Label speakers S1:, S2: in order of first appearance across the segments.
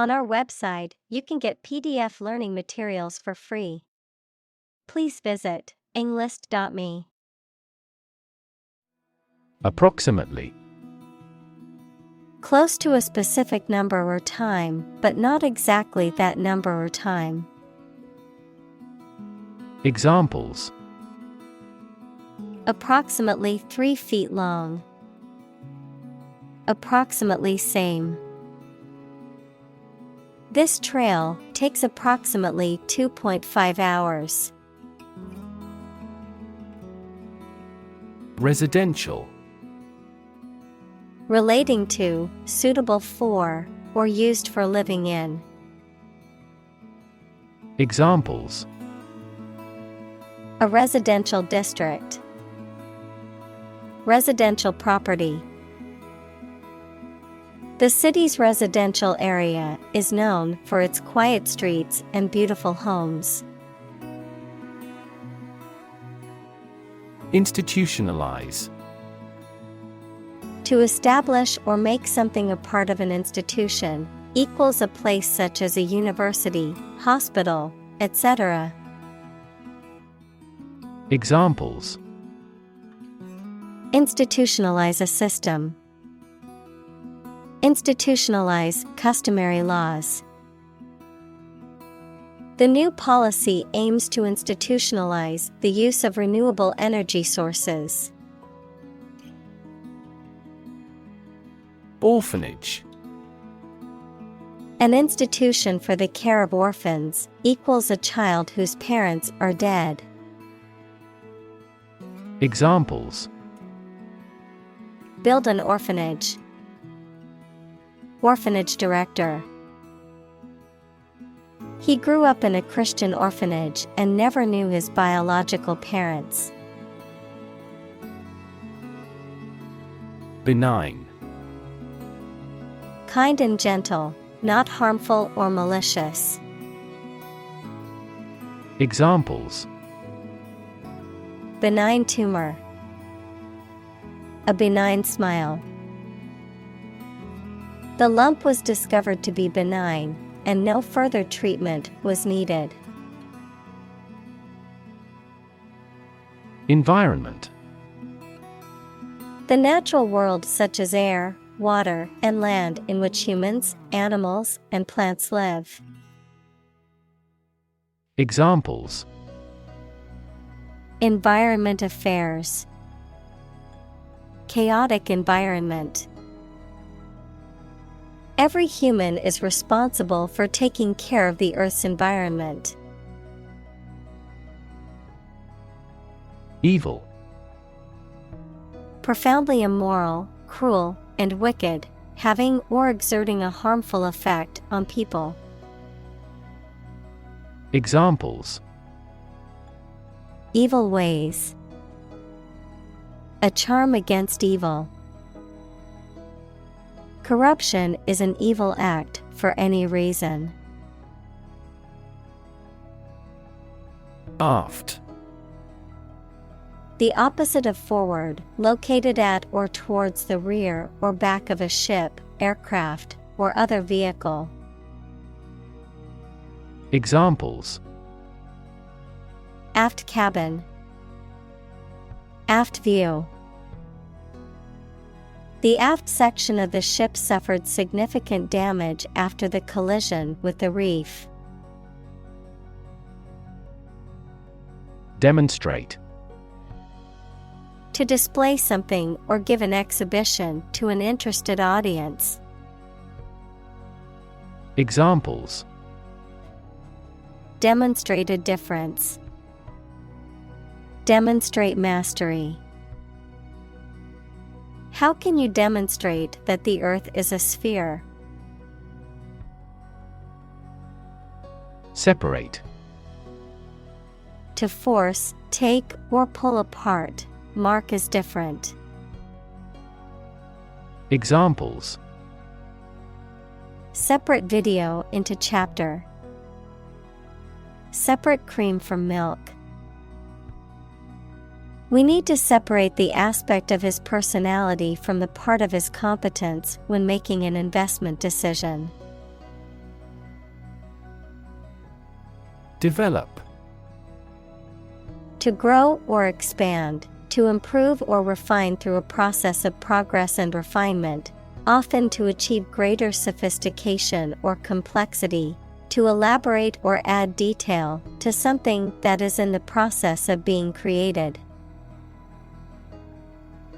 S1: On our website, you can get PDF learning materials for free. Please visit englist.me.
S2: Approximately.
S1: Close to a specific number or time, but not exactly that number or time.
S2: Examples:
S1: Approximately 3 feet long. Approximately same. This trail takes approximately 2.5 hours.
S2: Residential.
S1: Relating to, suitable for, or used for living in.
S2: Examples:
S1: A residential district. Residential property. The city's residential area is known for its quiet streets and beautiful homes.
S2: Institutionalize.
S1: To establish or make something a part of an institution, equals a place such as a university, hospital, etc.
S2: Examples:
S1: Institutionalize a system. Institutionalize customary laws. The new policy aims to institutionalize the use of renewable energy sources.
S2: Orphanage.
S1: An institution for the care of orphans, equals a child whose parents are dead.
S2: Examples:
S1: Build an orphanage. Orphanage director. He grew up in a Christian orphanage and never knew his biological parents.
S2: Benign.
S1: Kind and gentle, not harmful or malicious.
S2: Examples:
S1: Benign tumor. A benign smile. The lump was discovered to be benign, and no further treatment was needed.
S2: Environment.
S1: The natural world such as air, water, and land in which humans, animals, and plants live.
S2: Examples:
S1: Environment affairs. Chaotic environment. Every human is responsible for taking care of the Earth's environment.
S2: Evil.
S1: Profoundly immoral, cruel, and wicked, having or exerting a harmful effect on people.
S2: Examples:
S1: Evil ways. A charm against evil. Corruption is an evil act for any reason.
S2: Aft.
S1: The opposite of forward, located at or towards the rear or back of a ship, aircraft, or other vehicle.
S2: Examples:
S1: Aft cabin. Aft view. The aft section of the ship suffered significant damage after the collision with the reef.
S2: Demonstrate.
S1: To display something or give an exhibition to an interested audience.
S2: Examples:
S1: Demonstrate a difference. Demonstrate mastery. How can you demonstrate that the Earth is a sphere?
S2: Separate.
S1: To force, take, or pull apart, mark as different.
S2: Examples:
S1: Separate video into chapter. Separate cream from milk. We need to separate the aspect of his personality from the part of his competence when making an investment decision.
S2: Develop.
S1: To grow or expand, to improve or refine through a process of progress and refinement, often to achieve greater sophistication or complexity, to elaborate or add detail to something that is in the process of being created.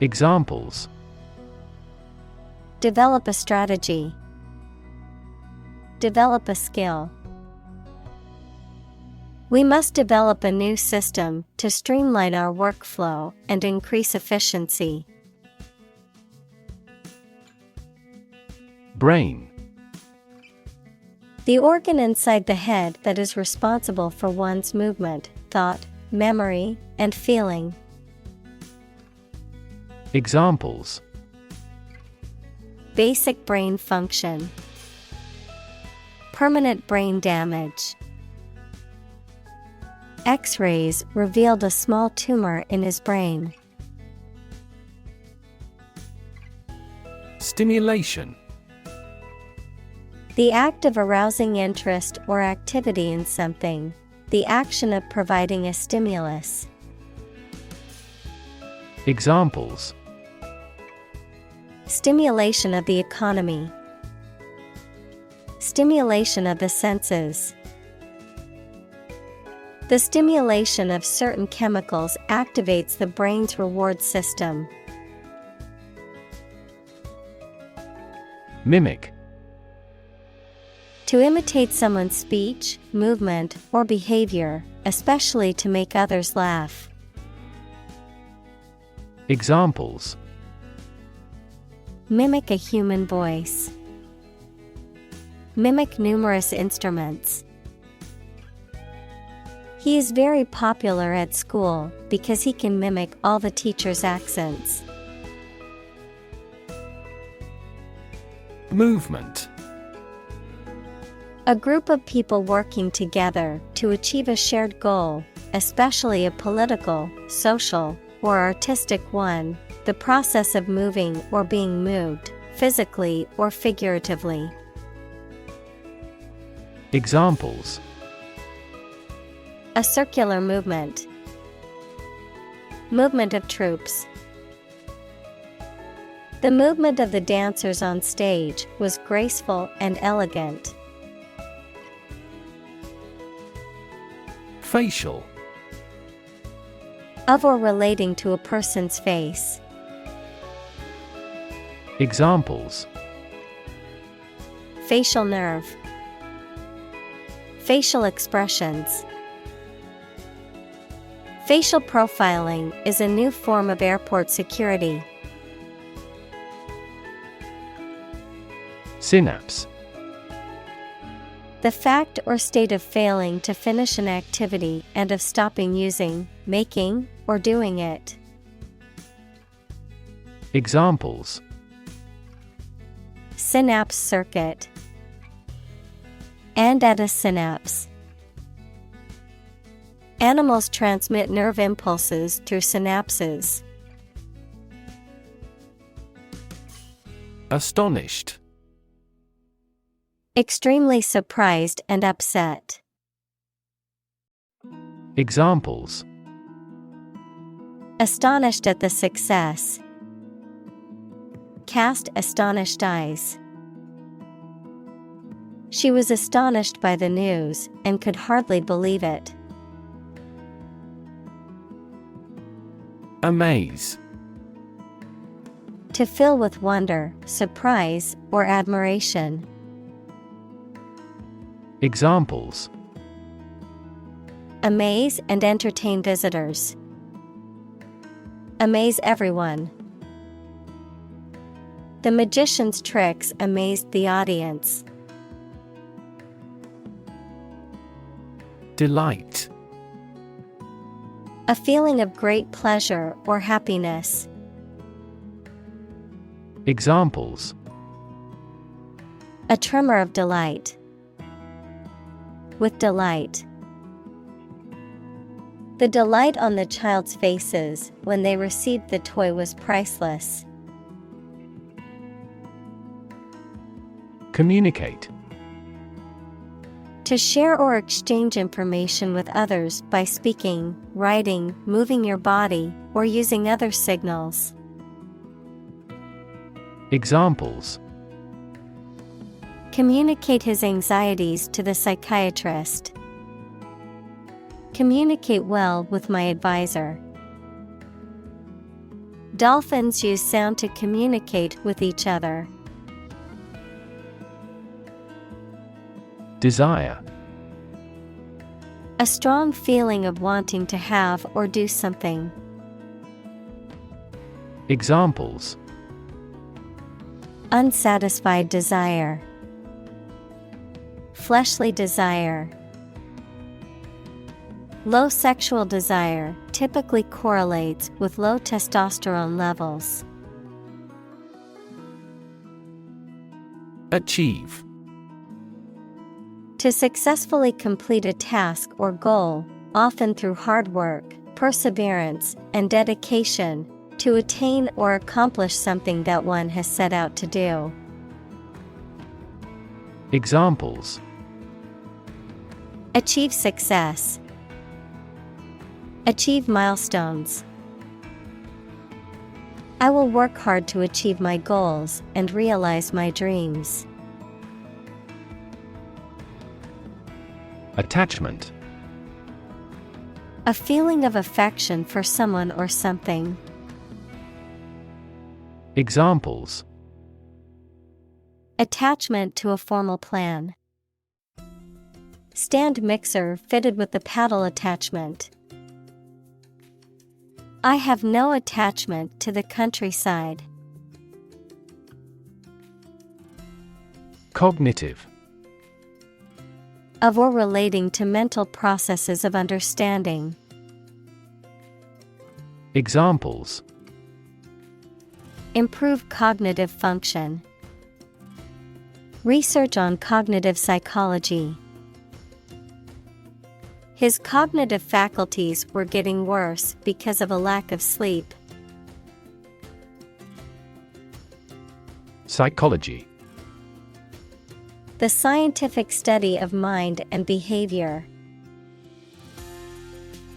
S2: Examples:
S1: Develop a strategy. Develop a skill. We must develop a new system to streamline our workflow and increase efficiency.
S2: Brain.
S1: The organ inside the head that is responsible for one's movement, thought, memory, and feeling.
S2: Examples:
S1: Basic brain function. Permanent brain damage. X-rays revealed a small tumor in his brain.
S2: Stimulation.
S1: The act of arousing interest or activity in something. The action of providing a stimulus.
S2: Examples:
S1: Stimulation of the economy. Stimulation of the senses. The stimulation of certain chemicals activates the brain's reward system.
S2: Mimic.
S1: To imitate someone's speech, movement, or behavior, especially to make others laugh.
S2: Examples:
S1: Mimic a human voice. Mimic numerous instruments. He is very popular at school because he can mimic all the teachers' accents.
S2: Movement.
S1: A group of people working together to achieve a shared goal, especially a political, social, or artistic one, the process of moving or being moved, physically or figuratively.
S2: Examples:
S1: A circular movement. Movement of troops. The movement of the dancers on stage was graceful and elegant.
S2: Facial.
S1: Of or relating to a person's face.
S2: Examples:
S1: Facial nerve. Facial expressions. Facial profiling is a new form of airport security.
S2: Synapse.
S1: The fact or state of failing to finish an activity and of stopping using, making, or doing it.
S2: Examples:
S1: Synapse circuit. And at a synapse. Animals transmit nerve impulses through synapses.
S2: Astonished.
S1: Extremely surprised and upset.
S2: Examples:
S1: Astonished at the success. Cast astonished eyes. She was astonished by the news and could hardly believe it.
S2: Amaze.
S1: To fill with wonder, surprise, or admiration.
S2: Examples:
S1: Amaze and entertain visitors. Amaze everyone. The magician's tricks amazed the audience.
S2: Delight.
S1: A feeling of great pleasure or happiness.
S2: Examples:
S1: A tremor of delight. With delight. The delight on the child's faces when they received the toy was priceless. To To share or exchange information with others by speaking, writing, moving your body, or using other signals.
S2: Examples:
S1: Communicate his anxieties to the psychiatrist. Communicate well with my advisor. Dolphins use sound to communicate with each other.
S2: Desire.
S1: A strong feeling of wanting to have or do something.
S2: Examples:
S1: Unsatisfied desire. Fleshly desire. Low sexual desire typically correlates with low testosterone levels.
S2: Achieve.
S1: To successfully complete a task or goal, often through hard work, perseverance, and dedication, to attain or accomplish something that one has set out to do.
S2: Examples:
S1: Achieve success. Achieve milestones. I will work hard to achieve my goals and realize my dreams.
S2: Attachment.
S1: A feeling of affection for someone or something.
S2: Examples:
S1: Attachment to a formal plan. Stand mixer fitted with the paddle attachment. I have no attachment to the countryside.
S2: Cognitive.
S1: Of or relating to mental processes of understanding.
S2: Examples:
S1: Improve cognitive function. Research on cognitive psychology. His cognitive faculties were getting worse because of a lack of sleep.
S2: Psychology.
S1: The scientific study of mind and behavior.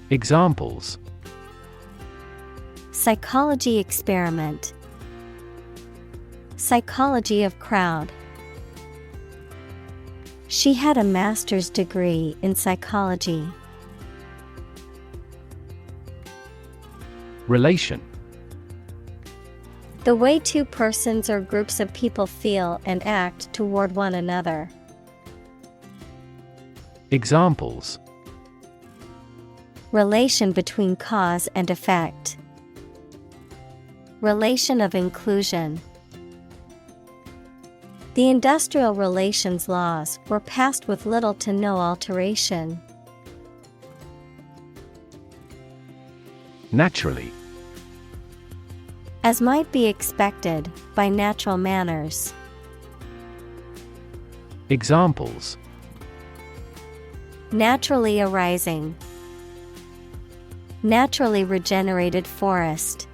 S2: Examples:
S1: Psychology experiment. Psychology of crowd. She had a master's degree in psychology.
S2: Relation.
S1: The way two persons or groups of people feel and act toward one another.
S2: Examples:
S1: Relation between cause and effect. Relation of inclusion. The industrial relations laws were passed with little to no alteration.
S2: Naturally.
S1: As might be expected, by natural manners.
S2: Examples:
S1: Naturally arising. Naturally regenerated forest.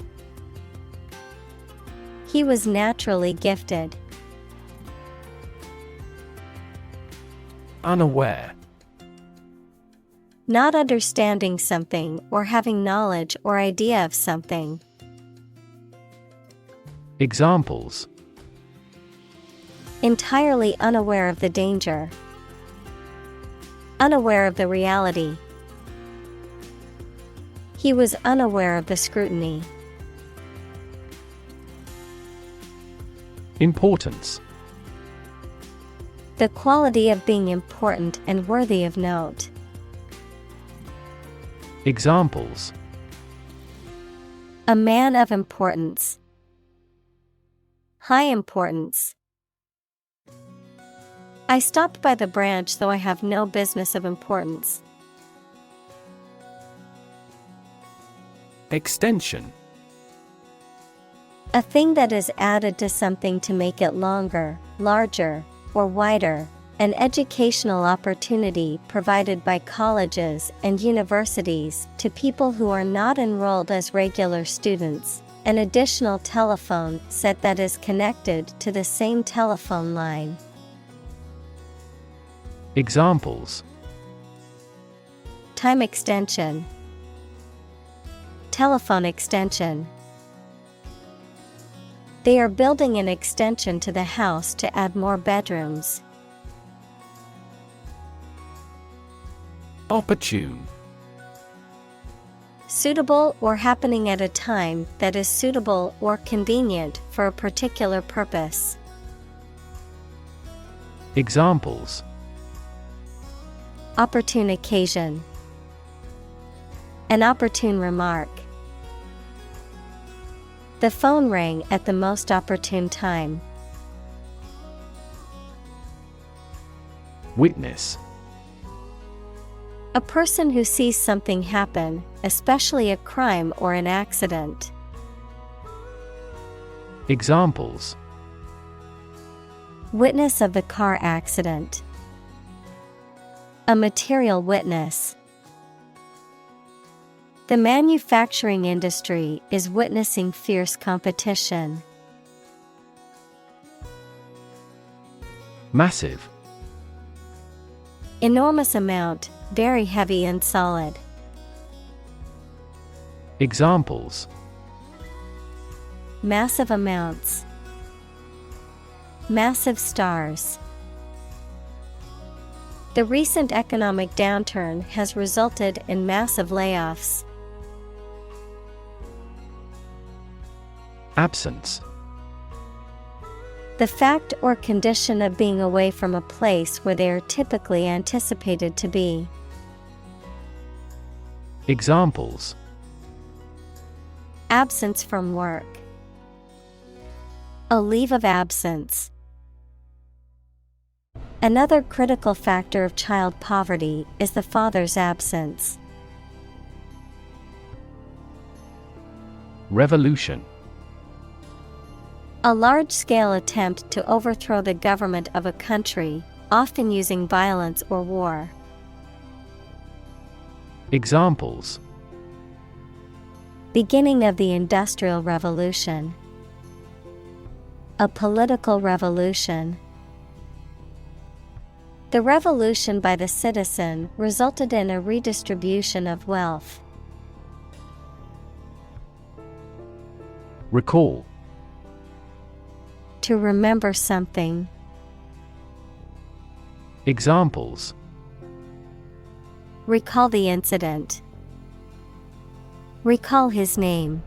S1: He was naturally gifted.
S2: Unaware.
S1: Not understanding something or having knowledge or idea of something.
S2: Examples:
S1: Entirely unaware of the danger. Unaware of the reality. He was unaware of the scrutiny.
S2: Importance.
S1: The quality of being important and worthy of note.
S2: Examples:
S1: A man of importance. High importance. I stopped by the branch though I have no business of importance.
S2: Extension.
S1: A thing that is added to something to make it longer, larger, or wider. An educational opportunity provided by colleges and universities to people who are not enrolled as regular students. An additional telephone set that is connected to the same telephone line.
S2: Examples:
S1: time extension, telephone extension. They are building an extension to the house to add more bedrooms.
S2: Opportune.
S1: Suitable or happening at a time that is suitable or convenient for a particular purpose.
S2: Examples:
S1: opportune occasion, an opportune remark. The phone rang at the most opportune time.
S2: Witness.
S1: A person who sees something happen, especially a crime or an accident.
S2: Examples:
S1: witness of the car accident, a material witness. The manufacturing industry is witnessing fierce competition.
S2: Massive.
S1: Enormous amount, very heavy and solid.
S2: Examples:
S1: massive amounts, massive stars. The recent economic downturn has resulted in massive layoffs.
S2: Absence.
S1: The fact or condition of being away from a place where they are typically anticipated to be.
S2: Examples:
S1: absence from work, a leave of absence. Another critical factor of child poverty is the father's absence.
S2: Revolution.
S1: A large-scale attempt to overthrow the government of a country, often using violence or war.
S2: Examples:
S1: beginning of the Industrial Revolution, a political revolution. The revolution by the citizen resulted in a redistribution of wealth.
S2: Recall.
S1: To remember something.
S2: Examples:
S1: recall the incident, recall his name.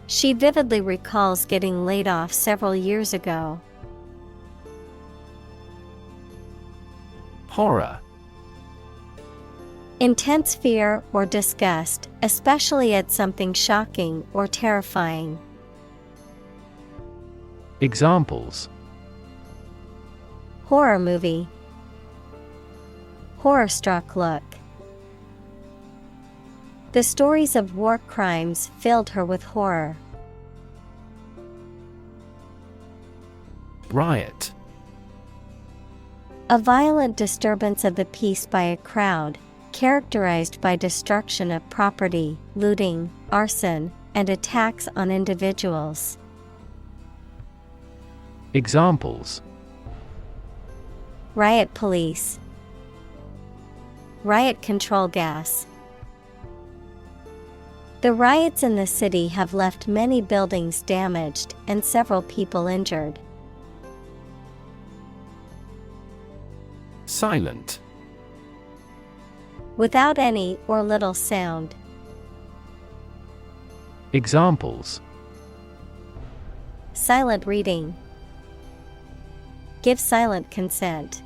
S1: She vividly recalls getting laid off several years ago.
S2: Horror.
S1: Intense fear or disgust, especially at something shocking or terrifying.
S2: Examples:
S1: horror movie, horror-struck look. The stories of war crimes filled her with horror.
S2: Riot.
S1: A violent disturbance of the peace by a crowd, characterized by destruction of property, looting, arson, and attacks on individuals.
S2: Examples:
S1: riot police, riot control gas. The riots in the city have left many buildings damaged and several people injured.
S2: Silent.
S1: Without any or little sound.
S2: Examples:
S1: silent reading, give silent consent.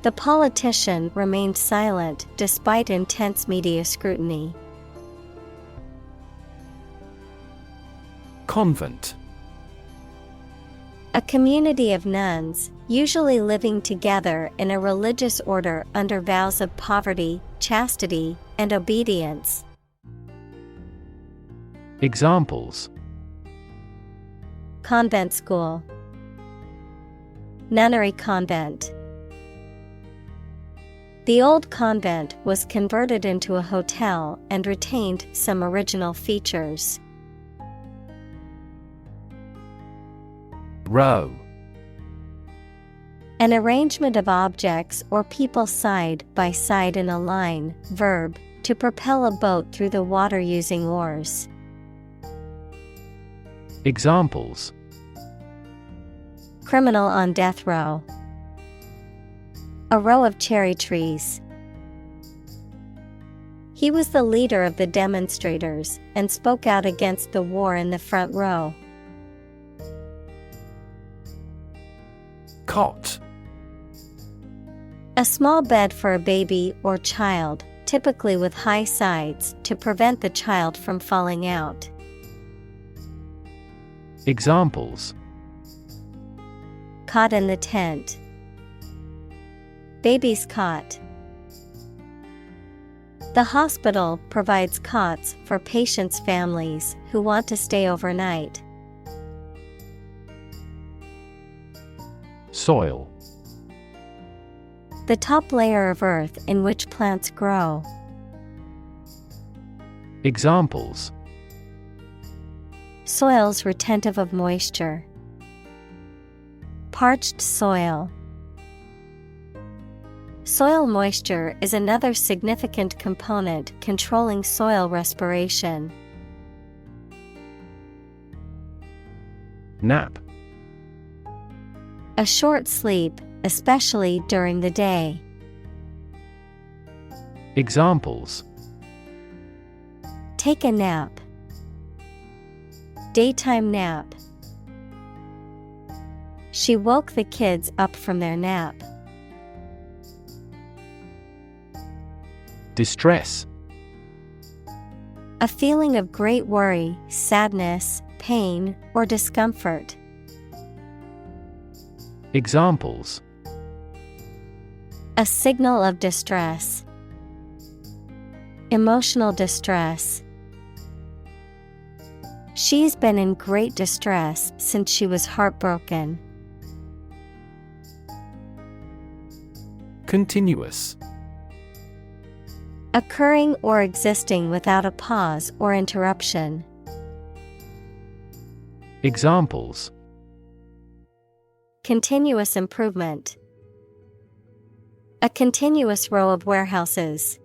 S1: The politician remained silent despite intense media scrutiny.
S2: Convent.
S1: A community of nuns, usually living together in a religious order under vows of poverty, chastity, and obedience.
S2: Examples:
S1: convent school, nunnery convent. The old convent was converted into a hotel and retained some original features.
S2: Row.
S1: An arrangement of objects or people side by side in a line. Verb, to propel a boat through the water using oars.
S2: Examples:
S1: Criminal on death row. A row of cherry trees. He was the leader of the demonstrators and spoke out against the war in the front row.
S2: Cot.
S1: A small bed for a baby or child, typically with high sides to prevent the child from falling out.
S2: Examples:
S1: Cot in the tent. Baby's cot. The hospital provides cots for patients' families who want to stay overnight.
S2: Soil.
S1: The top layer of earth in which plants grow.
S2: Examples:
S1: Soils retentive of moisture. Parched soil. Soil moisture is another significant component controlling soil respiration.
S2: Nap.
S1: A short sleep, especially during the day.
S2: Examples:
S1: Take a nap. Daytime nap. She woke the kids up from their nap.
S2: Distress.
S1: A feeling of great worry, sadness, pain, or discomfort.
S2: Examples:
S1: A signal of distress. Emotional distress. She's been in great distress since she was heartbroken.
S2: Continuous.
S1: Occurring or existing without a pause or interruption.
S2: Examples:
S1: Continuous improvement. A continuous row of warehouses.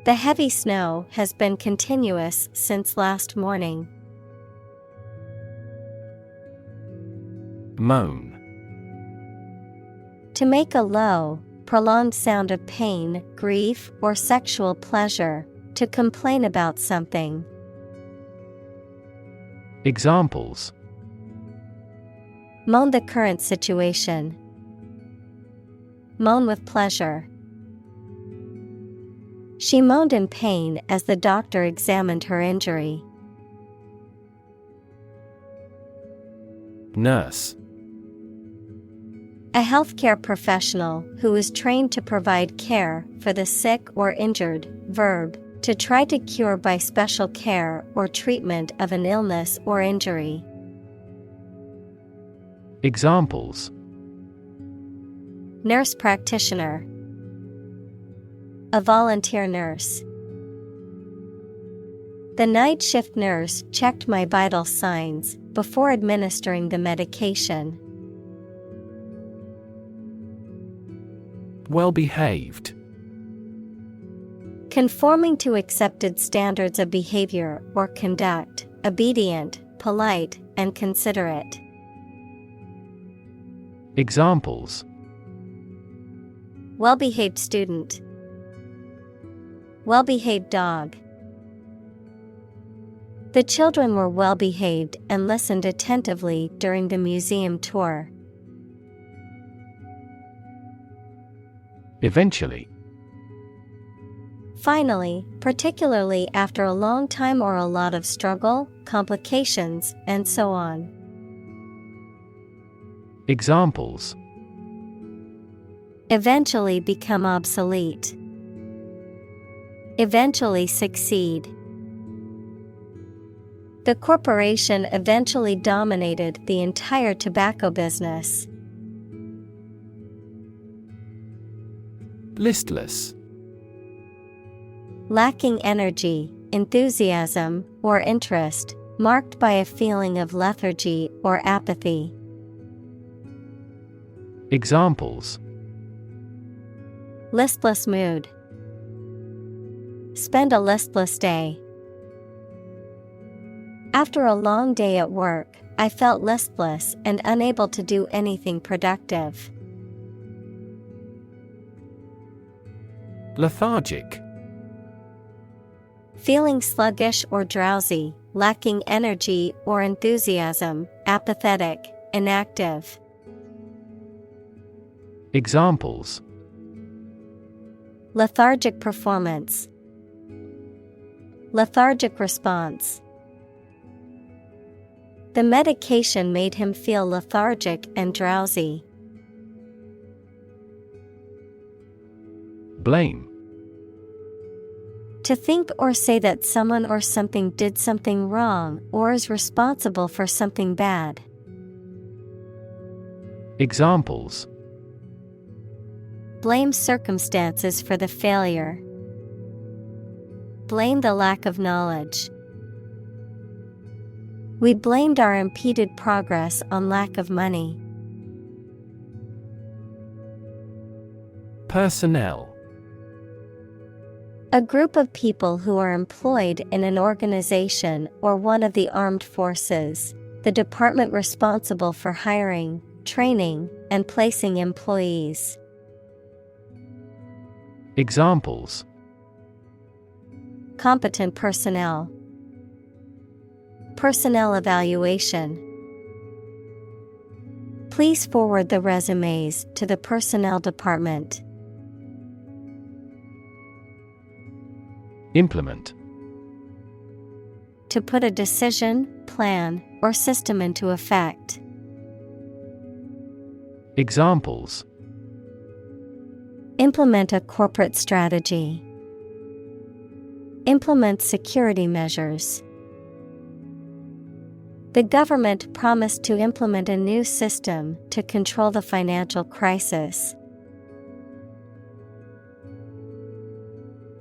S1: The heavy snow has been continuous since last morning.
S2: Moan.
S1: To make a low, prolonged sound of pain, grief, or sexual pleasure. To complain about something.
S2: Examples:
S1: Moan the current situation. Moan with pleasure. She moaned in pain as the doctor examined her injury.
S2: Nurse.
S1: A healthcare professional who is trained to provide care for the sick or injured. Verb, to try to cure by special care or treatment of an illness or injury.
S2: Examples:
S1: Nurse practitioner. A volunteer nurse. The night shift nurse checked my vital signs before administering the medication.
S2: Well-behaved.
S1: Conforming to accepted standards of behavior or conduct, obedient, polite, and considerate.
S2: Examples:
S1: Well-behaved student. Well-behaved dog. The children were well-behaved and listened attentively during the museum tour.
S2: Eventually.
S1: Finally, particularly after a long time or a lot of struggle, complications, and so on.
S2: Examples:
S1: Eventually become obsolete. Eventually succeed. The corporation eventually dominated the entire tobacco business.
S2: Listless.
S1: Lacking energy, enthusiasm, or interest, marked by a feeling of lethargy or apathy.
S2: Examples:
S1: listless mood. Spend a listless day. After a long day at work, I felt listless and unable to do anything productive.
S2: Lethargic.
S1: Feeling sluggish or drowsy, lacking energy or enthusiasm, apathetic, inactive.
S2: Examples:
S1: lethargic performance. Lethargic response. The medication made him feel lethargic and drowsy.
S2: Blame.
S1: To think or say that someone or something did something wrong or is responsible for something bad.
S2: Examples:
S1: blame circumstances for the failure. Blame the lack of knowledge. We blamed our impeded progress on lack of money.
S2: Personnel.
S1: A group of people who are employed in an organization or one of the armed forces, the department responsible for hiring, training, and placing employees.
S2: Examples:
S1: competent personnel. Personnel evaluation. Please forward the resumes to the personnel department.
S2: Implement.
S1: To put a decision, plan, or system into effect.
S2: Examples:
S1: implement a corporate strategy. Implement security measures. The government promised to implement a new system to control the financial crisis.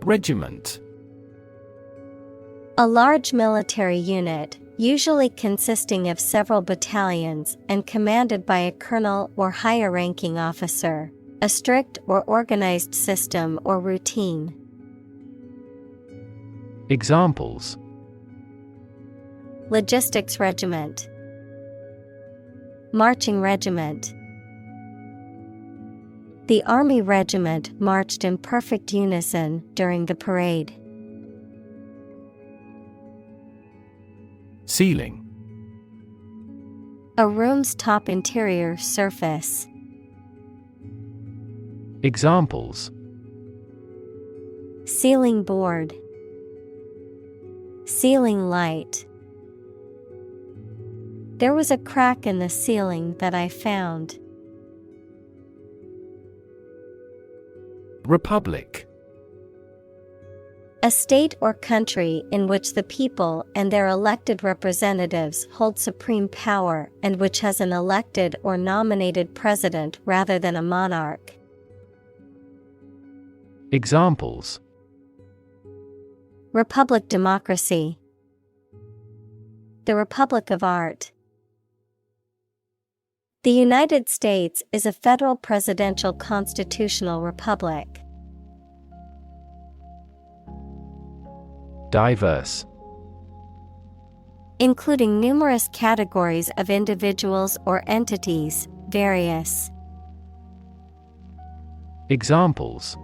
S2: Regiment.
S1: A large military unit, usually consisting of several battalions and commanded by a colonel or higher-ranking officer, a strict or organized system or routine.
S2: Examples:
S1: logistics regiment. Marching regiment. The Army regiment marched in perfect unison during the parade.
S2: Ceiling.
S1: A room's top interior surface.
S2: Examples:
S1: ceiling board. Ceiling light. There was a crack in the ceiling that I found.
S2: Republic.
S1: A state or country in which the people and their elected representatives hold supreme power and which has an elected or nominated president rather than a monarch.
S2: Examples:
S1: republic democracy. The Republic of Art. The United States is a federal presidential constitutional republic.
S2: Diverse.
S1: Including numerous categories of individuals or entities, various.
S2: Examples: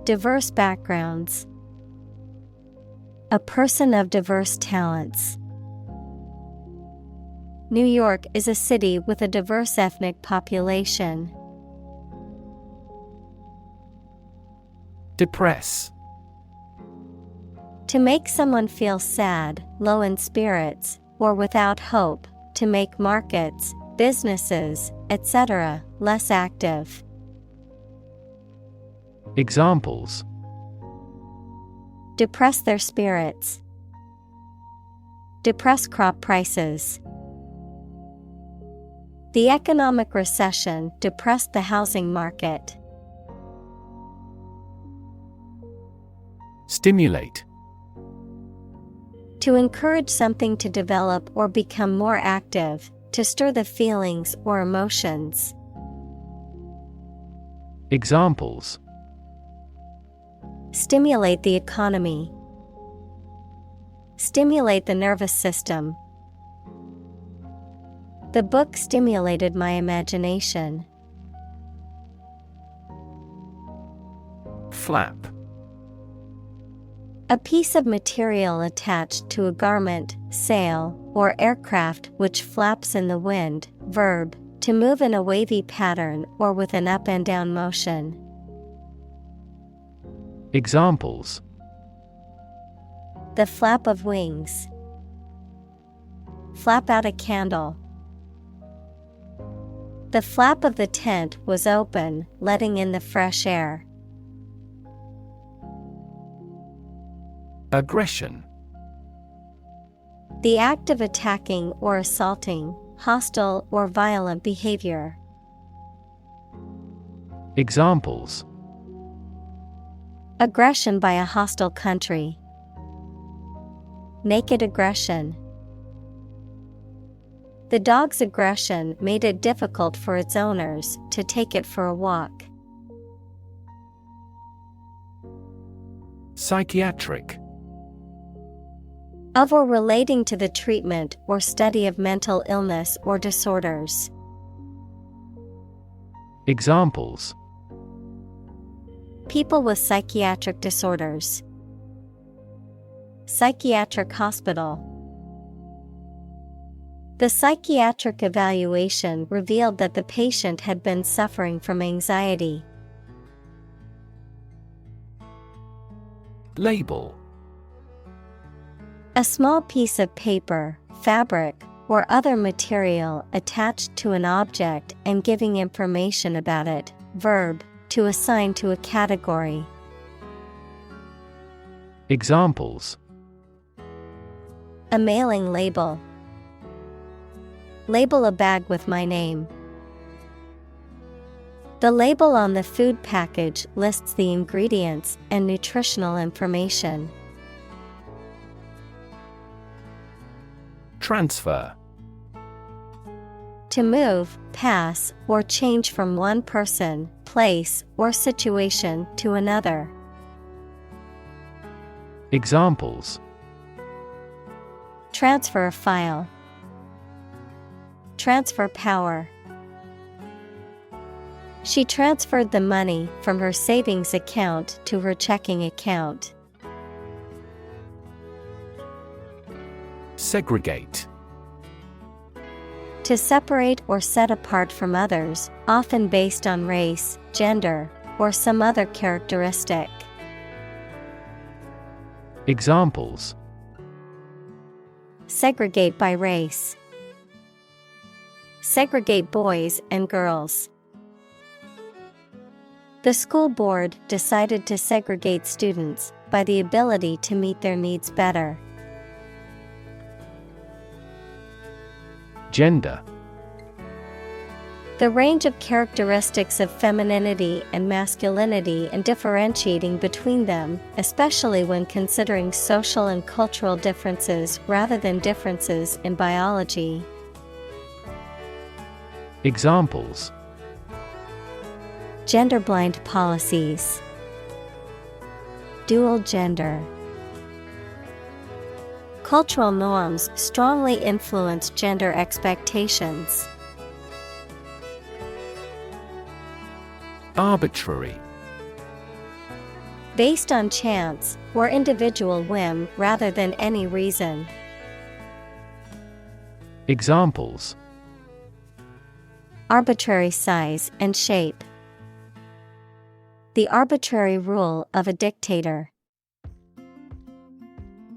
S1: diverse backgrounds. A person of diverse talents. New York is a city with a diverse ethnic population.
S2: Depress.
S1: To make someone feel sad, low in spirits, or without hope, to make markets, businesses, etc., less active.
S2: Examples:
S1: depress their spirits. Depress crop prices. The economic recession depressed the housing market.
S2: Stimulate.
S1: To encourage something to develop or become more active, to stir the feelings or emotions.
S2: Examples:
S1: Stimulate the economy. Stimulate the nervous system. The book stimulated my imagination.
S2: Flap.
S1: A piece of material attached to a garment, sail, or aircraft which flaps in the wind. Verb, to move in a wavy pattern or with an up and down motion.
S2: Examples:
S1: The flap of wings. Flap out a candle. The flap of the tent was open, letting in the fresh air.
S2: Aggression.
S1: The act of attacking or assaulting, hostile or violent behavior.
S2: Examples:
S1: Aggression by a hostile country. Naked aggression. The dog's aggression made it difficult for its owners to take it for a walk.
S2: Psychiatric.
S1: Of or relating to the treatment or study of mental illness or disorders.
S2: Examples:
S1: People with psychiatric disorders. Psychiatric hospital. The psychiatric evaluation revealed that the patient had been suffering from anxiety.
S2: Label.
S1: A small piece of paper, fabric, or other material attached to an object and giving information about it. Verb, to assign to a category.
S2: Examples:
S1: A mailing label. Label a bag with my name. The label on the food package lists the ingredients and nutritional information.
S2: Transfer.
S1: To move, pass, or change from one person, place, or situation to another.
S2: Examples:
S1: Transfer a file. Transfer power. She transferred the money from her savings account to her checking account.
S2: Segregate.
S1: To separate or set apart from others, often based on race, gender, or some other characteristic.
S2: Examples:
S1: Segregate by race. Segregate boys and girls. The school board decided to segregate students by the ability to meet their needs better.
S2: Gender.
S1: The range of characteristics of femininity and masculinity and differentiating between them, especially when considering social and cultural differences rather than differences in biology.
S2: Examples:
S1: Gender-blind policies. Dual gender. Cultural norms strongly influence gender expectations.
S2: Arbitrary.
S1: Based on chance or individual whim rather than any reason.
S2: Examples:
S1: Arbitrary size and shape. The arbitrary rule of a dictator.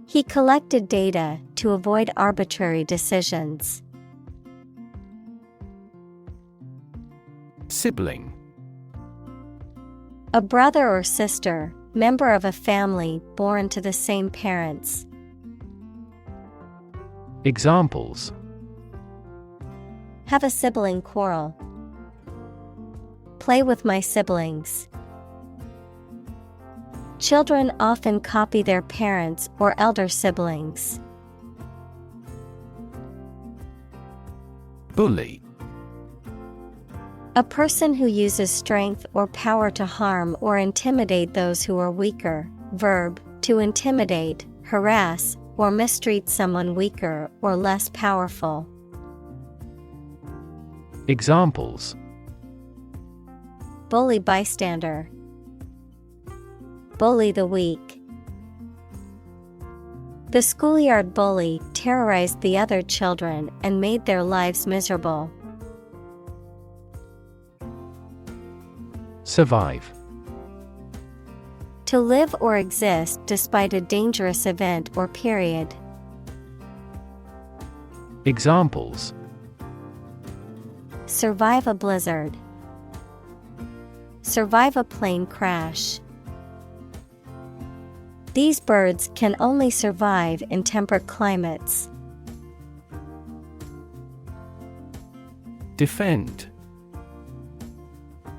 S1: He collected data to avoid arbitrary decisions.
S2: Sibling.
S1: A brother or sister, member of a family born to the same parents.
S2: Examples:
S1: Have a sibling quarrel. Play with my siblings. Children often copy their parents or elder siblings.
S2: Bully.
S1: A person who uses strength or power to harm or intimidate those who are weaker. Verb, to intimidate, harass, or mistreat someone weaker or less powerful.
S2: Examples:
S1: Bully bystander. Bully the weak. The schoolyard bully terrorized the other children and made their lives miserable.
S2: Survive.
S1: To live or exist despite a dangerous event or period.
S2: Examples:
S1: Survive a blizzard. Survive a plane crash. These birds can only survive in temperate climates.
S2: Defend.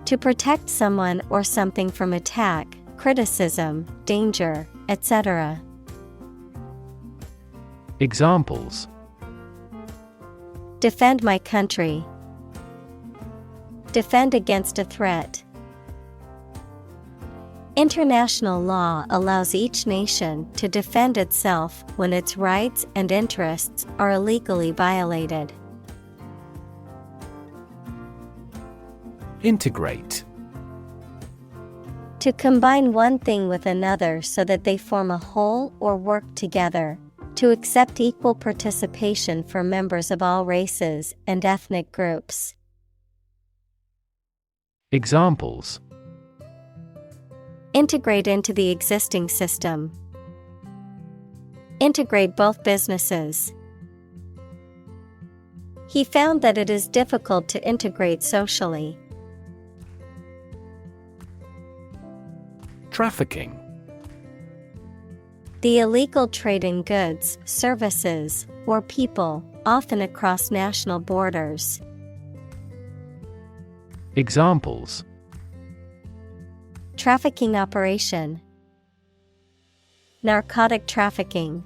S1: To protect someone or something from attack, criticism, danger, etc.
S2: Examples:
S1: Defend my country. Defend against a threat. International law allows each nation to defend itself when its rights and interests are illegally violated.
S2: Integrate.
S1: To combine one thing with another so that they form a whole or work together. To accept equal participation for members of all races and ethnic groups.
S2: Examples:
S1: Integrate into the existing system. Integrate both businesses. He found that it is difficult to integrate socially.
S2: Trafficking.
S1: The illegal trade in goods, services, or people, often across national borders.
S2: Examples:
S1: Trafficking operation. Narcotic trafficking.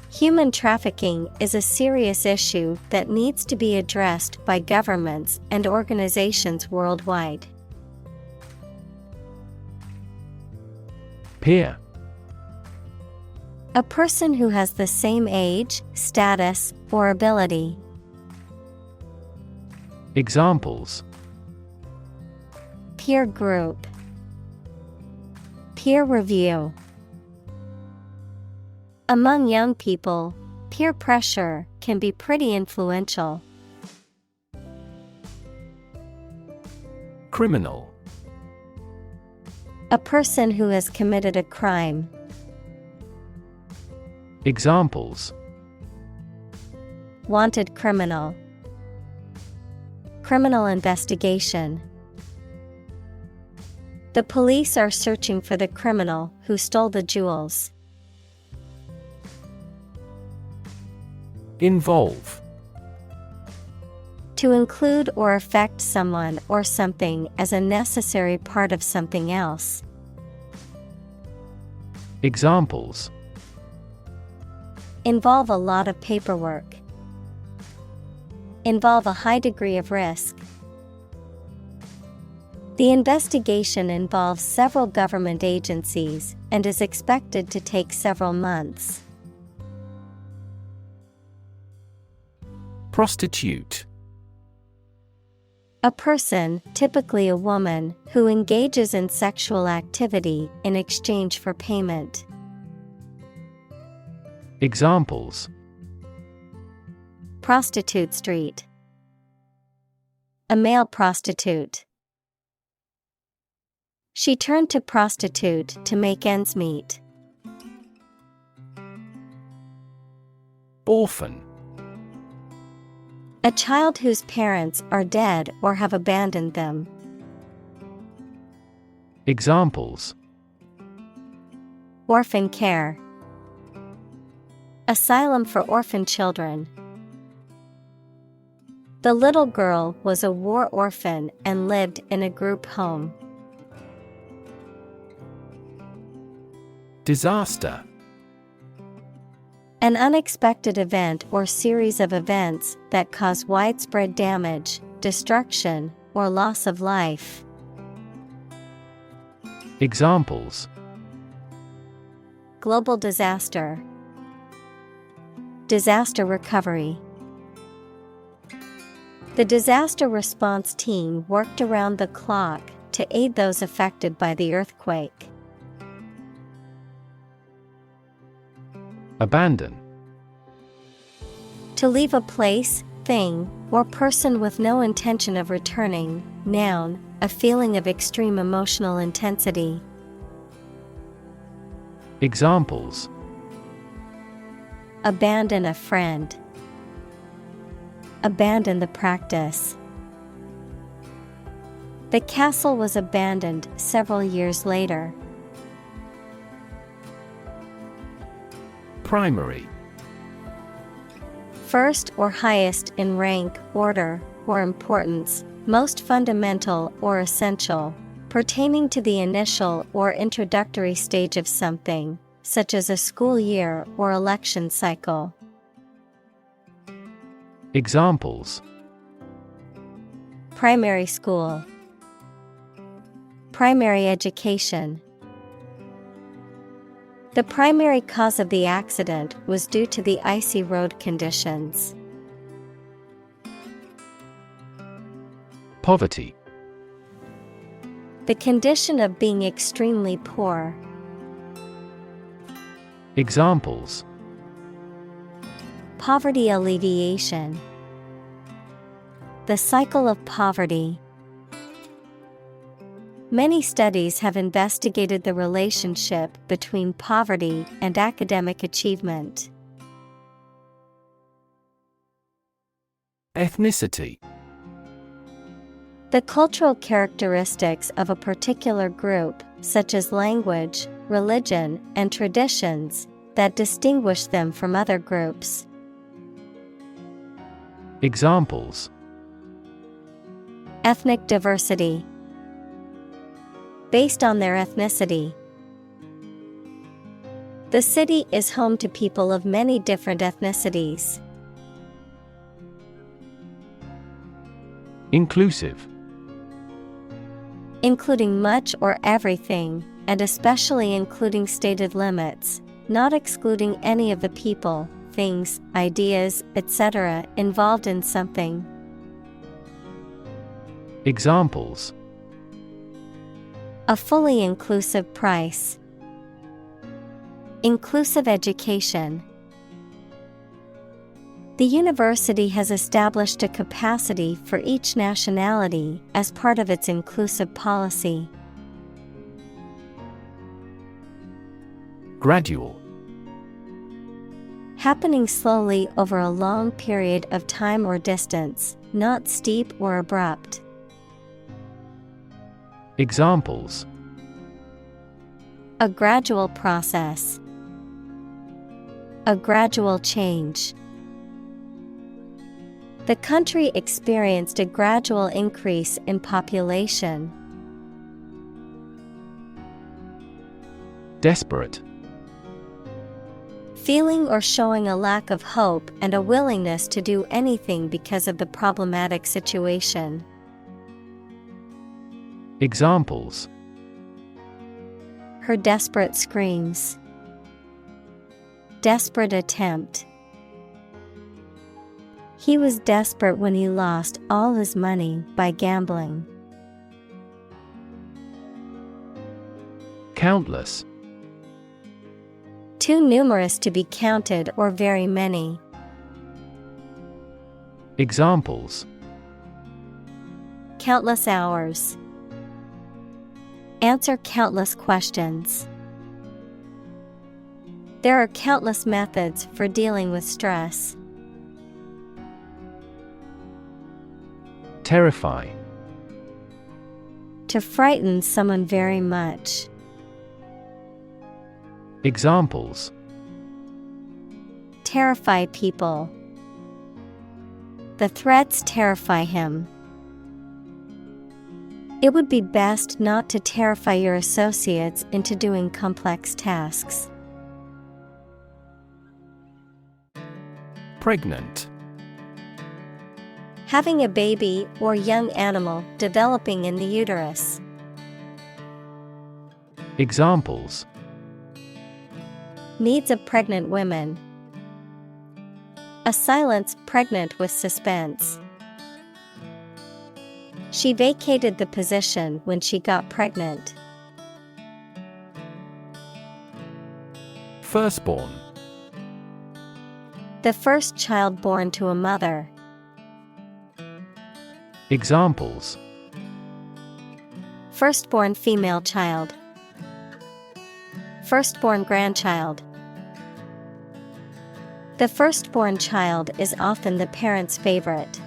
S1: Human trafficking is a serious issue that needs to be addressed by governments and organizations worldwide.
S2: Peer.
S1: A person who has the same age, status, or ability.
S2: Examples:
S1: Peer group. Peer review. Among young people, peer pressure can be pretty influential.
S2: Criminal.
S1: A person who has committed a crime.
S2: Examples:
S1: Wanted criminal. Criminal investigation. The police are searching for the criminal who stole the jewels.
S2: Involve.
S1: To include or affect someone or something as a necessary part of something else.
S2: Examples:
S1: Involve a lot of paperwork. Involve a high degree of risk. The investigation involves several government agencies and is expected to take several months.
S2: Prostitute.
S1: A person, typically a woman, who engages in sexual activity in exchange for payment.
S2: Examples:
S1: Prostitute street. A male prostitute. She turned to prostitute to make ends meet.
S2: Orphan.
S1: A child whose parents are dead or have abandoned them.
S2: Examples:
S1: Orphan care. Asylum for orphan children. The little girl was a war orphan and lived in a group home. Disaster. An unexpected event or series of events that cause widespread damage, destruction, or loss of life.
S2: Examples:
S1: Global disaster. Disaster recovery. The disaster response team worked around the clock to aid those affected by the earthquake.
S2: Abandon.
S1: To leave a place, thing, or person with no intention of returning. Noun, a feeling of extreme emotional intensity.
S2: Examples:
S1: Abandon a friend. Abandon the practice. The castle was abandoned several years later.
S2: Primary.
S1: First or highest in rank, order, or importance, most fundamental or essential, pertaining to the initial or introductory stage of something, such as a school year or election cycle.
S2: Examples:
S1: Primary school. Primary education. The primary cause of the accident was due to the icy road conditions.
S2: Poverty.
S1: The condition of being extremely poor.
S2: Examples:
S1: Poverty alleviation. The cycle of poverty. Many studies have investigated the relationship between poverty and academic achievement.
S2: Ethnicity.
S1: The cultural characteristics of a particular group, such as language, religion, and traditions, that distinguish them from other groups.
S2: Examples:
S1: Ethnic diversity. Based on their ethnicity. The city is home to people of many different ethnicities.
S2: Inclusive.
S1: Including much or everything, and especially including stated limits, not excluding any of the people, things, ideas, etc. involved in something.
S2: Examples:
S1: A fully inclusive price. Inclusive education. The university has established a capacity for each nationality as part of its inclusive policy.
S2: Gradual.
S1: Happening slowly over a long period of time or distance, not steep or abrupt.
S2: Examples:
S1: A gradual process. A gradual change. The country experienced a gradual increase in population.
S2: Desperate.
S1: Feeling or showing a lack of hope and a willingness to do anything because of the problematic situation.
S2: Examples:
S1: Her desperate screams. Desperate attempt. He was desperate when he lost all his money by gambling.
S2: Countless.
S1: Too numerous to be counted or very many.
S2: Examples:
S1: Countless hours. Answer countless questions. There are countless methods for dealing with stress.
S2: Terrify.
S1: To frighten someone very much.
S2: Examples:
S1: Terrify people. The threats terrify him. It would be best not to terrify your associates into doing complex tasks.
S2: Pregnant.
S1: Having a baby or young animal developing in the uterus.
S2: Examples:
S1: Needs of pregnant women. A silence pregnant with suspense. She vacated the position when she got pregnant.
S2: Firstborn.
S1: The first child born to a mother.
S2: Examples:
S1: Firstborn female child. Firstborn grandchild. The firstborn child is often the parent's favorite.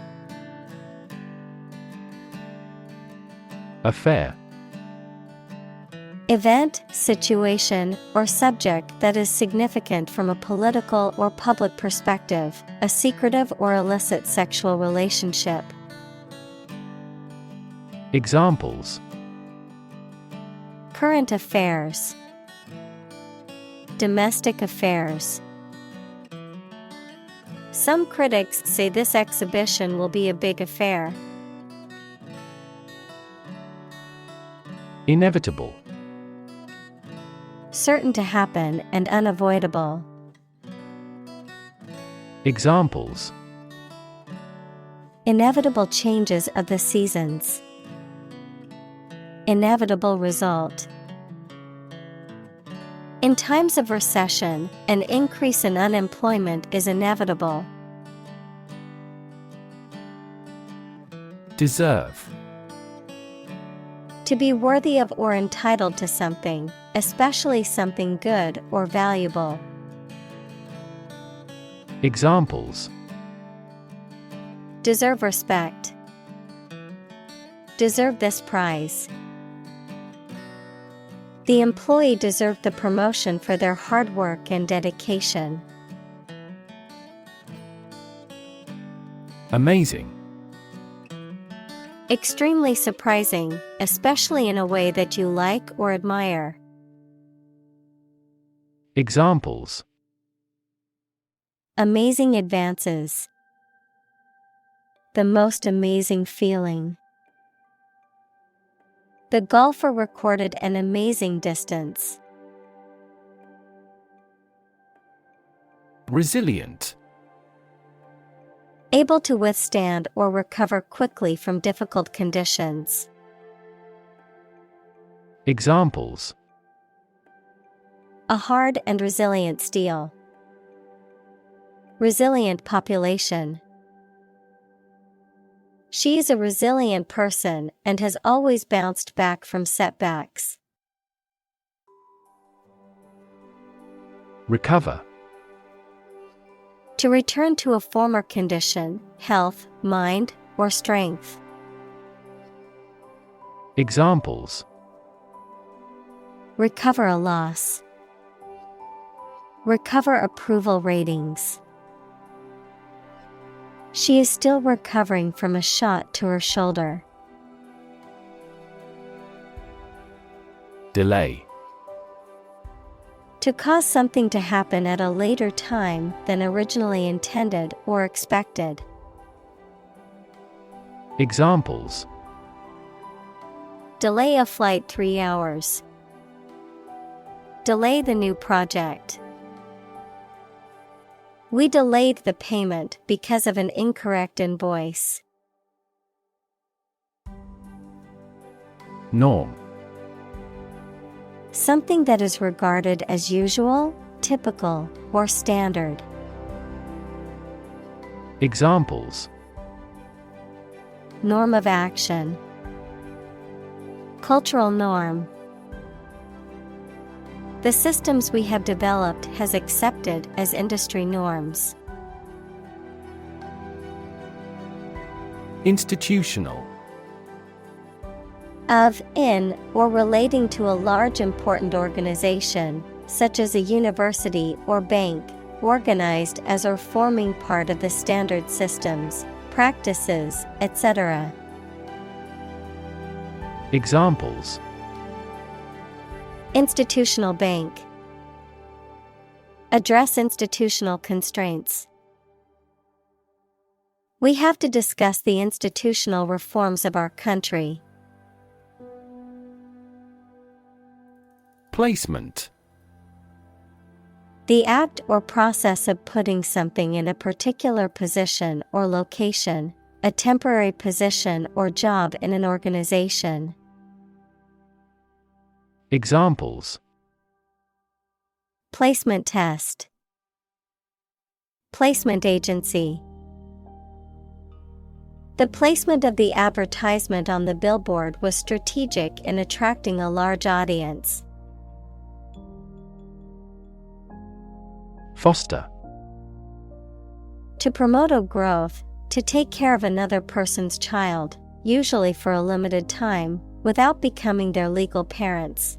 S2: Affair.
S1: Event, situation, or subject that is significant from a political or public perspective, a secretive or illicit sexual relationship.
S2: Examples:
S1: Current affairs. Domestic affairs. Some critics say this exhibition will be a big affair.
S2: Inevitable.
S1: Certain to happen and unavoidable.
S2: Examples:
S1: Inevitable changes of the seasons. Inevitable result. In times of recession, an increase in unemployment is inevitable.
S2: Deserve.
S1: To be worthy of or entitled to something, especially something good or valuable.
S2: Examples:
S1: Deserve respect. Deserve this prize. The employee deserved the promotion for their hard work and dedication.
S2: Amazing.
S1: Extremely surprising, especially in a way that you like or admire.
S2: Examples:
S1: Amazing advances. The most amazing feeling. The golfer recorded an amazing distance.
S2: Resilient.
S1: Able to withstand or recover quickly from difficult conditions.
S2: Examples:
S1: A hard and resilient steel. Resilient population. She is a resilient person and has always bounced back from setbacks.
S2: Recover.
S1: To return to a former condition, health, mind, or strength.
S2: Examples:
S1: Recover a loss. Recover approval ratings. She is still recovering from a shot to her shoulder.
S2: Delay.
S1: To cause something to happen at a later time than originally intended or expected.
S2: Examples:
S1: Delay a flight 3 hours. Delay the new project. We delayed the payment because of an incorrect invoice.
S2: Norm.
S1: Something that is regarded as usual, typical, or standard.
S2: Examples:
S1: Norm of action. Cultural norm. The systems we have developed has accepted as industry norms.
S2: Institutional.
S1: Of, in, or relating to a large important organization, such as a university or bank, organized as or forming part of the standard systems, practices, etc.
S2: Examples:
S1: Institutional bank. Address institutional constraints. We have to discuss the institutional reforms of our country.
S2: Placement.
S1: The act or process of putting something in a particular position or location, a temporary position or job in an organization.
S2: Examples:
S1: Placement test. Placement agency. The placement of the advertisement on the billboard was strategic in attracting a large audience.
S2: Foster.
S1: To promote a growth, to take care of another person's child, usually for a limited time, without becoming their legal parents.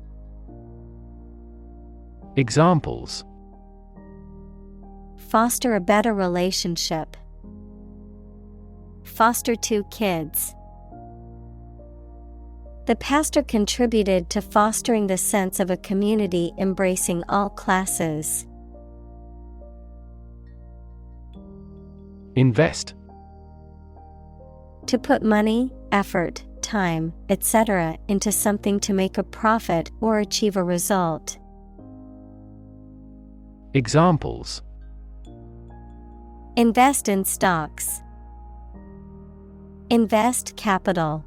S2: Examples:
S1: Foster a better relationship. Foster 2 kids. The pastor contributed to fostering the sense of a community embracing all classes.
S2: Invest.
S1: To put money, effort, time, etc. into something to make a profit or achieve a result.
S2: Examples:
S1: Invest in stocks. Invest capital.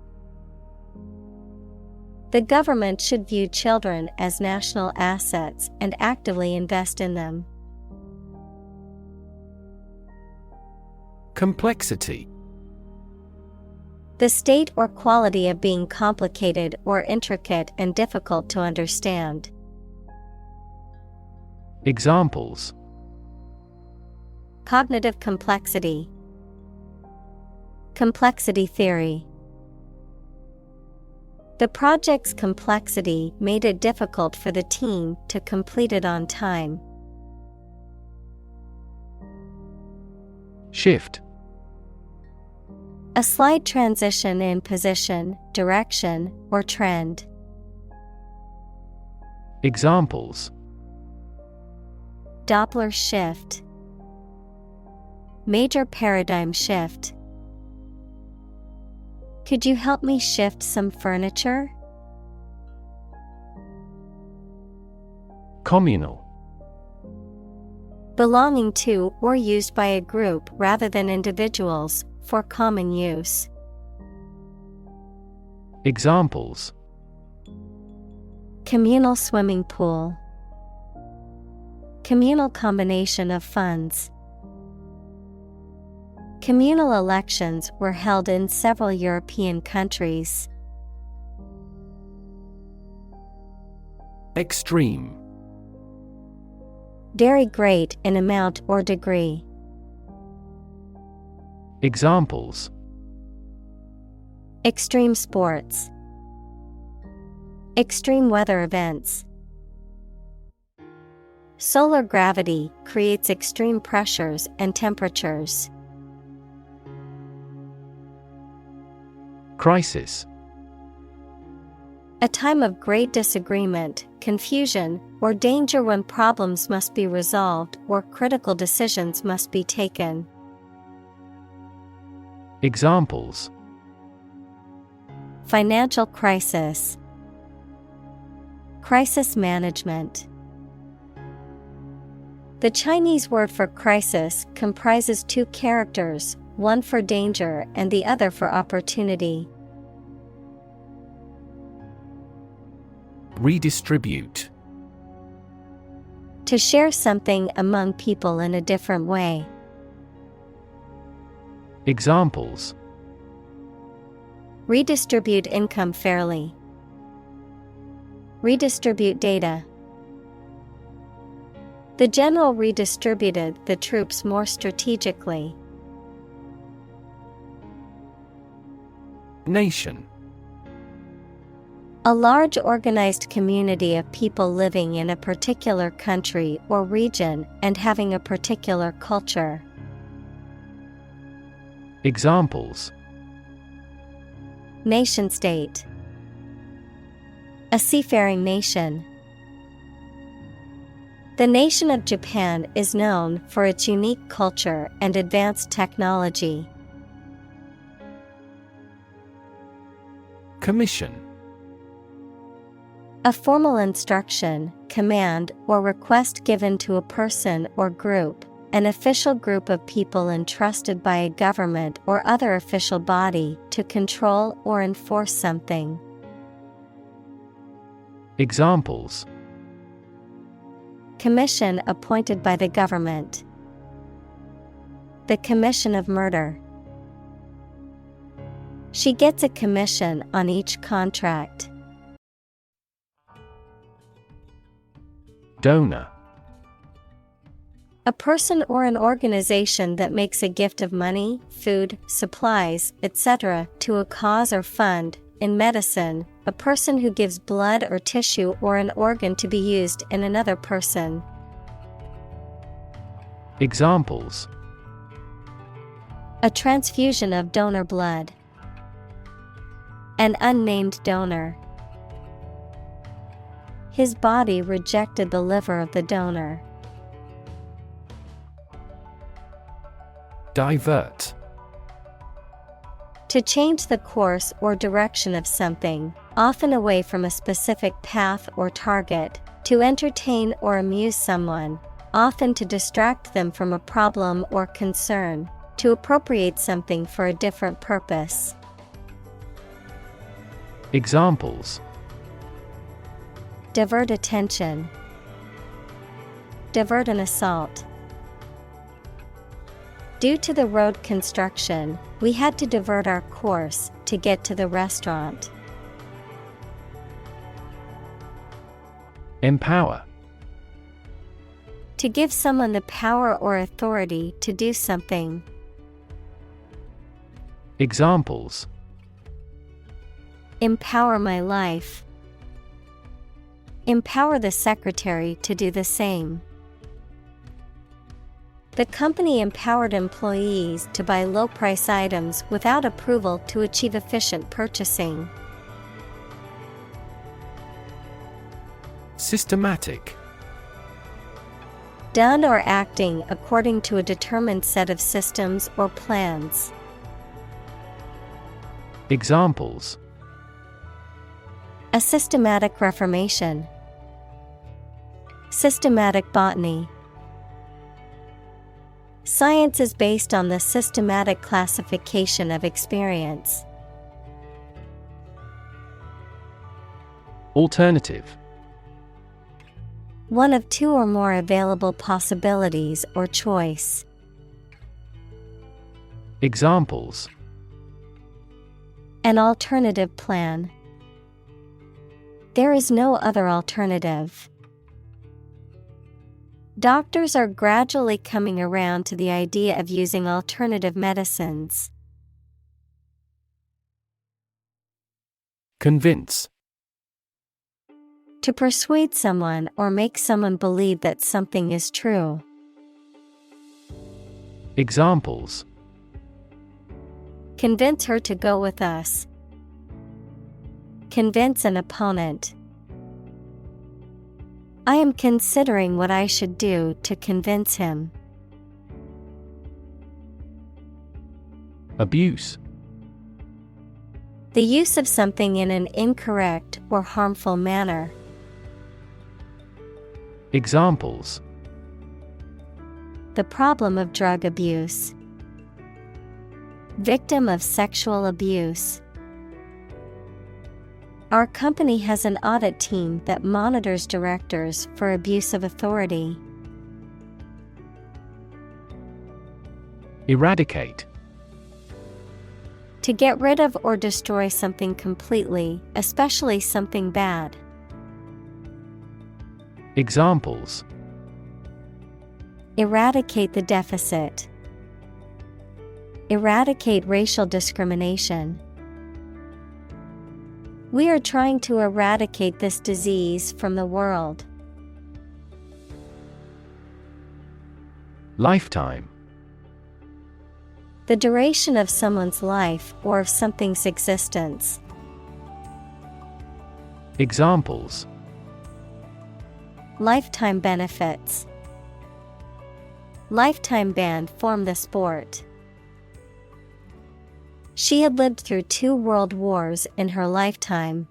S1: The government should view children as national assets and actively invest in them.
S2: Complexity.
S1: The state or quality of being complicated or intricate and difficult to understand.
S2: Examples:
S1: Cognitive complexity. Complexity theory. The project's complexity made it difficult for the team to complete it on time.
S2: Shift.
S1: A slight transition in position, direction, or trend.
S2: Examples:
S1: Doppler shift. Major paradigm shift. Could you help me shift some furniture?
S2: Communal.
S1: Belonging to or used by a group rather than individuals, for common use.
S2: Examples:
S1: Communal swimming pool. Communal combination of funds. Communal elections were held in several European countries.
S2: Extreme.
S1: Very great in amount or degree.
S2: Examples:
S1: Extreme sports. Extreme weather events. Solar gravity creates extreme pressures and temperatures.
S2: Crisis.
S1: A time of great disagreement, confusion, or danger when problems must be resolved or critical decisions must be taken.
S2: Examples:
S1: Financial crisis. Crisis management. The Chinese word for crisis comprises 2 characters, one for danger and the other for opportunity.
S2: Redistribute.
S1: To share something among people in a different way.
S2: Examples:
S1: Redistribute income fairly. Redistribute data. The general redistributed the troops more strategically.
S2: Nation.
S1: A large organized community of people living in a particular country or region and having a particular culture.
S2: Examples:
S1: Nation-state. A seafaring nation. The nation of Japan is known for its unique culture and advanced technology.
S2: Commission.
S1: A formal instruction, command, or request given to a person or group, an official group of people entrusted by a government or other official body to control or enforce something.
S2: Examples:
S1: Commission appointed by the government. The commission of murder. She gets a commission on each contract.
S2: Donor.
S1: A person or an organization that makes a gift of money, food, supplies, etc. to a cause or fund. In medicine, a person who gives blood or tissue or an organ to be used in another person.
S2: Examples:
S1: A transfusion of donor blood. An unnamed donor. His body rejected the liver of the donor.
S2: Divert.
S1: To change the course or direction of something, often away from a specific path or target, to entertain or amuse someone, often to distract them from a problem or concern, to appropriate something for a different purpose.
S2: Examples:
S1: Divert attention. Divert an assault. Due to the road construction, we had to divert our course to get to the restaurant.
S2: Empower.
S1: To give someone the power or authority to do something.
S2: Examples:
S1: Empower my life. Empower the secretary to do the same. The company empowered employees to buy low-price items without approval to achieve efficient purchasing.
S2: Systematic.
S1: Done or acting according to a determined set of systems or plans.
S2: Examples:
S1: A systematic reformation. Systematic botany. Science is based on the systematic classification of experience.
S2: Alternative.
S1: One of two or more available possibilities or choice.
S2: Examples:
S1: An alternative plan. There is no other alternative. Doctors are gradually coming around to the idea of using alternative medicines.
S2: Convince.
S1: To persuade someone or make someone believe that something is true.
S2: Examples:
S1: Convince her to go with us. Convince an opponent. I am considering what I should do to convince him.
S2: Abuse.
S1: The use of something in an incorrect or harmful manner.
S2: Examples:
S1: The problem of drug abuse. Victim of sexual abuse. Our company has an audit team that monitors directors for abuse of authority.
S2: Eradicate.
S1: To get rid of or destroy something completely, especially something bad.
S2: Examples:
S1: Eradicate the deficit. Eradicate racial discrimination. We are trying to eradicate this disease from the world.
S2: Lifetime.
S1: The duration of someone's life or of something's existence.
S2: Examples:
S1: Lifetime benefits. Lifetime ban form the sport. She had lived through 2 world wars in her lifetime.